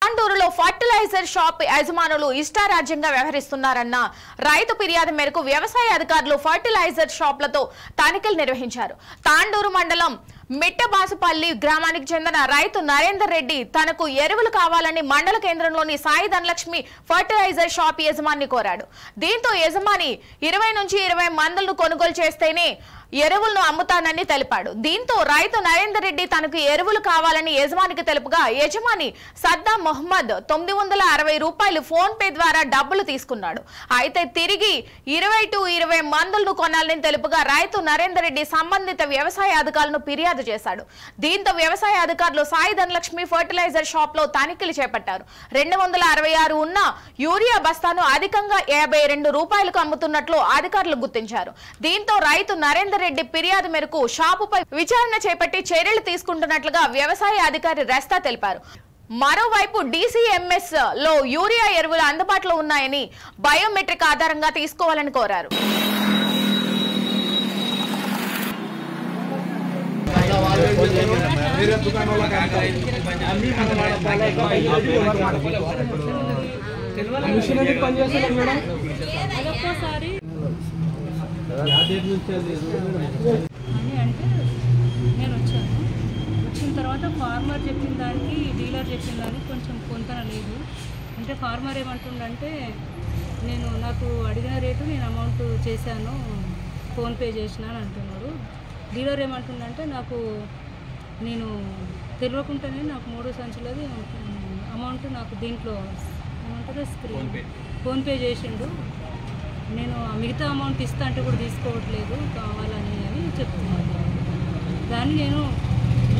తాండూరులో fertiliser shop యజమానులు ఇష్టారాజ్యంగా వ్యవహరిస్తున్నారన్న రైతు ఫిర్యాదు మేరకు వ్యవసాయ అధికారులు ఫర్టిలైజర్ షాప్లతో తనిఖీలు నిర్వహించారు. తాండూరు మండలం మిట్టబాసుపల్లి గ్రామానికి చెందిన రైతు నరేందర్ రెడ్డి తనకు ఎరువులు కావాలని మండల కేంద్రంలోని సాయి ధనలక్ష్మి ఫర్టిలైజర్ షాప్ యజమాని కోరాడు. దీంతో యజమాని 20 నుంచి 20 మందులను కొనుగోలు చేస్తేనే ఎరువులను అమ్ముతానని తెలిపాడు. దీంతో రైతు నరేందర్ రెడ్డి తనకు ఎరువులు కావాలని యజమానికి తెలుపుగా యజమాని సద్దాం మొహమ్మద్ 960 రూపాయలు ఫోన్ పే ద్వారా డబ్బులు తీసుకున్నాడు. అయితే తిరిగి 20 మందులను కొనాలని తెలుపుగా రైతు నరేందర్ రెడ్డి సంబంధిత వ్యవసాయ అధికారులను ఫిర్యాదు చేశాడు. దీంతో వ్యవసాయ అధికారులు సాయి ధనలక్ష్మి ఫర్టిలైజర్ షాప్ లో తనిఖీలు చేపట్టారు. 266 ఉన్న యూరియా బస్తాను అధికంగా 52 రూపాయలకు అమ్ముతున్నట్లు అధికారులు గుర్తించారు. దీంతో రైతు నరేందర్ రెడ్డి ఫిర్యాదు మేరకు షాపుపై విచారణ చేపట్టి చర్యలు తీసుకుంటున్నట్లుగా వ్యవసాయ అధికారి రస్తా తెలిపారు. మరోవైపు DCMS లో యూరియా ఎరువులు అందుబాటులో ఉన్నాయని బయోమెట్రిక్ ఆధారంగా తీసుకోవాలని కోరారు. నేను వచ్చాను. వచ్చిన తర్వాత ఫార్మర్ చెప్పిన దానికి డీలర్ చెప్పిన దానికి కొంచెం పొంతన లేదు. అంటే ఫార్మర్ ఏమంటుండంటే నాకు అడిగిన రేటు నేను అమౌంట్ చేశాను, ఫోన్పే చేసినాను అంటున్నాడు. డీలర్ ఏమంటుండంటే నేను తెలియకుండానే నాకు 3 సంచులది అమౌంట్ నాకు దీంట్లో ఏమంటారు ఫోన్పే చేసిండు. నేను మిగతా అమౌంట్ ఇస్తా అంటే కూడా తీసుకోవట్లేదు కావాలని అని చెప్తున్నాను. దాన్ని నేను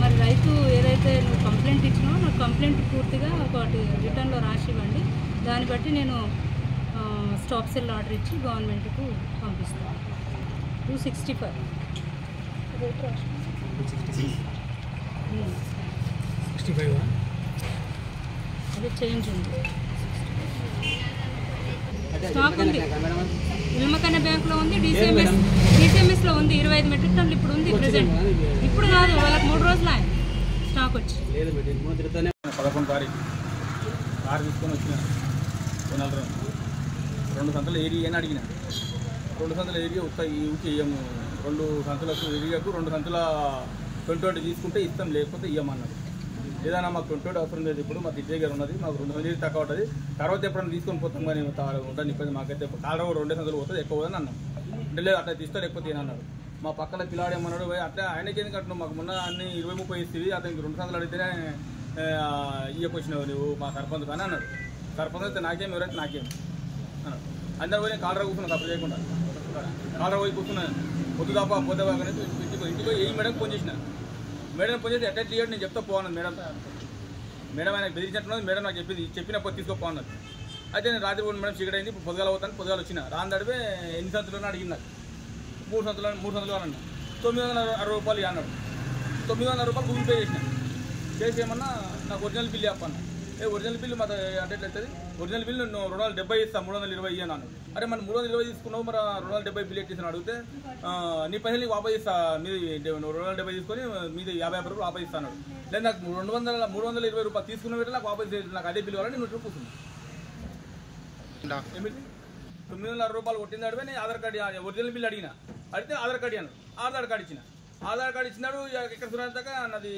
మరి రైతు ఏదైతే నువ్వు కంప్లైంట్ ఇచ్చినావో నాకు కంప్లైంట్ పూర్తిగా ఒకటి రిటర్న్లో రాసి ఇవ్వండి. దాన్ని బట్టి నేను స్టాప్ సెల్ ఆర్డర్ ఇచ్చి గవర్నమెంట్కు పంపిస్తాను. 265 అదే చేంజ్ ఉంది. స్టాక్ ఉంది. నిమ్మకన్న బ్యాంకులో ఉంది, DCMS లో ఉంది. 25 మెట్రిక్ టన్నులు ఇప్పుడు ఉంది ప్రెసెంట్. ఇప్పుడు కాదు, వాళ్ళకి 3 రోజులు స్టాక్ వచ్చి 11 తారీఖు కారు తీసుకొని వచ్చిన 2 సంతలు ఏరియా అని అడిగిన. 2 సంతల ఏరియా ఊకి ఇయ్యము, 2 సంతలకు ఏరియాకు 2 సంతల 20 తీసుకుంటే ఇస్తాం, లేకపోతే ఇయ్యమన్నారు. ఏదైనా మాకు 20 అవసరం లేదు, ఇప్పుడు మాకు ఇంటి దగ్గర ఉన్నది, మాకు 2 సంతలు తక్కువ ఉంటుంది, తర్వాత ఎప్పుడైనా తీసుకొని పోతాం కానీ ఉంటుంది ఇబ్బంది మాకైతే. కాలువ 2 సంతలు పోతుంది, ఎక్కువ పోదని అన్నాం. అంటే లేదు అట్లా తీస్తా లేకపోతే ఏమన్నాడు. మా పక్కన పిల్లాడేమన్నాడు, అట్లా ఆయనకి ఎందుకు అంటున్నావు, మాకు మొన్న అన్ని 20-30 ఇస్తుంది, అతనికి 2 సంతలు అడిగితేనే ఇయ్యకొచ్చినావు నువ్వు మా సర్పంచ్ అని అన్నాడు. సర్పంచ్ అయితే నాకేం, ఎవరైతే నాకేం అన్నాడు. అందరూ పోయి కాలరా కూర్చున్నా తప్పు చేయకుండా కాలరా పోయి కూర్చున్నాను. పొద్దుదాపా పోతే ఇంటికి ఏ మేడం ఫోన్ చేసిన. మేడం ఫోన్ చేసి ఎట్లా తీయడం నేను చెప్తా పోన్నాను. మేడం ఆయనకు బెదిరించినట్టున్నది. మేడం నాకు చెప్పినప్పుడు తీసుకోపోన్నది. అయితే నేను రాత్రి మేడం చీకటి అయింది, ఇప్పుడు పొద్దుగాల పోతాను. పొద్దుగాల వచ్చిన రాని తడిపే ఎన్ని సంతులు అడిగింది నాకు. 3 సంతులు అన్న 960 రూపాయలు అన్నాడు. 900 రూపాయలు గూగుల్ పే చేసిన. చేసి ఏమన్నా నాకు ఒరిజినల్ బిల్లు చెప్పన్నా. ఒరిజినల్ బిల్లు మాకు అంటే ఎట్లవుతుంది, ఒరిజినల్ బిల్లు 270 ఇస్తాను, 320 అన్నాను. అరే మన 320 తీసుకున్నావు, మరి 270 బిల్ ఎట్టేసాను. అడిగితే నీ పైసలు నీకు వాపస్ ఇస్తా, మీది 270 తీసుకొని మీది 50 రూపాయలు వాపస్ ఇస్తాను. లేదు నాకు 320 రూపాయలు తీసుకున్న పెట్టి నాకు వాపస్ నాకు అదే బిల్లు కావాలని నువ్వు కూర్చున్నాను. ఏమిటి 900 రూపాయలు కొట్టింది అడితే నేను ఆధార్ కార్డు ఒరిజినల్ బిల్లు అడిగిన. అడిగితే ఆధార్ కార్డు ఇచ్చిన. ఆధార్ కార్డు ఇచ్చినాడు. ఎక్కడ చూడదాకా నాది